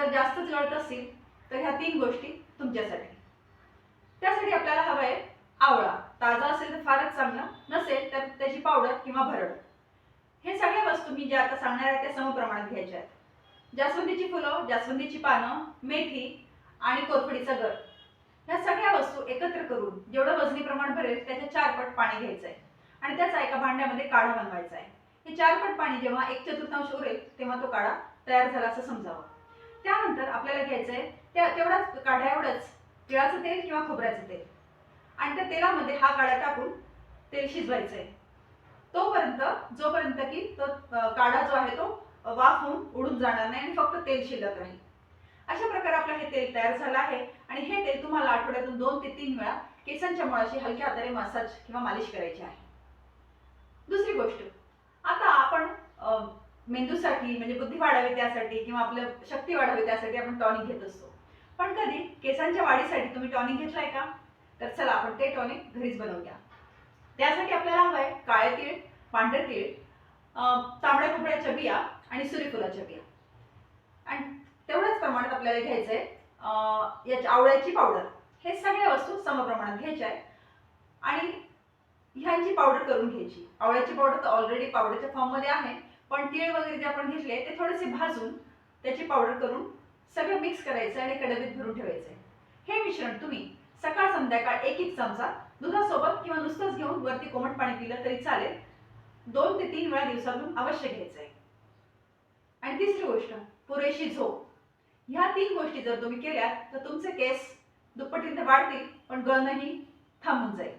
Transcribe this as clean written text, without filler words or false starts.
जर जास्तच गळत असतील तर ह्या 3 गोष्टी तुमच्यासाठी. त्यासाठी आपल्याला हवा आहे आवळा. ताजा असेल तर फारच चांगला, नसेल तर त्याची पावडर किंवा भरड. हे सगळ्या वस्तू मी ज्या आता सांगणार आहे त्या समप्रमाणात घ्यायच्या आहेत. जास्वंदीची फुलं, जास्वंदीची पानं, मेथी आणि कोरफडीचा गर, ह्या सगळ्या वस्तू एकत्र करून जेवढं वजनी प्रमाण भरेल त्याच्या 4 पट पाणी घ्यायचं आहे आणि त्याचा एका भांड्यामध्ये काढा बनवायचा आहे. हे 4 पट पाणी जेव्हा 1/4 उरेल तेव्हा तो काढा तयार झाला असं समजावं. त्यानंतर आपल्याला घ्यायचं आहे तेवढाच काढा एवढंच तिळाचं तेल किंवा खोबऱ्याचं तेल आणि त्या तेलामध्ये हा काढा टाकून तेल शिजवायचं आहे जोपर्यंत की तो काढा जो आहे तो वाफ होऊन उडून जाणार नाही आणि फक्त तेल शिल्लक राहील. अशा प्रकारे आपलं हे तेल तयार झालं आहे आणि हे तेल तुम्हाला आठवड्यातून 2 ते 3 वेळा केसांच्या मुळाशी हलक्या हाताने मसाज किंवा मालिश करायची आहे. दुसरी गोष्ट, आता आपण मेंदूसाठी म्हणजे बुद्धी वाढावी त्यासाठी किंवा आपलं शक्ती वाढावी त्यासाठी आपण टॉनिक घेत असतो. पण कधी केसांच्या वाढीसाठी तुम्ही टॉनिक घेतलाय का? तर चला आपण ते टॉनिक घरीच बनवूया. त्यासाठी आपल्याला हवं आहे काळे तीळ, पांढरे तीळ, तांबड्या भोपळ्याच्या बिया आणि सूर्यफुलाच्या बिया आणि तेवढ्याच प्रमाणात आपल्याला घ्यायचं आहे याची आवळ्याची पावडर. हे सगळ्या वस्तू समप्रमाणात घ्यायच्या आहे आणि ह्यांची पावडर करून घ्यायची. आवळ्याची पावडर तर ऑलरेडी पावडरच्या फॉर्ममध्ये आहे, पण तीळ वगैरे जे आपण घेतले ते थोडेसे भाजून त्याची पावडर करून सगळं मिक्स करायचं आणि एका डबीत भरून ठेवायचं आहे. हे मिश्रण तुम्ही सकाळ संध्याकाळ 1-1 चमचा दुधासोबत किंवा नुसतंच घेऊन वरती कोमट पाणी पिलं तरी चालेल. 2 ते 3 वेळा दिवसातून अवश्य घ्यायचं आहे. आणि तिसरी गोष्ट, पुरेशी झोप. ह्या 3 गोष्टी जर तुम्ही केल्या तर तुमचे केस दुप्पटीने वाढतील पण गळणंही थांबून जाईल.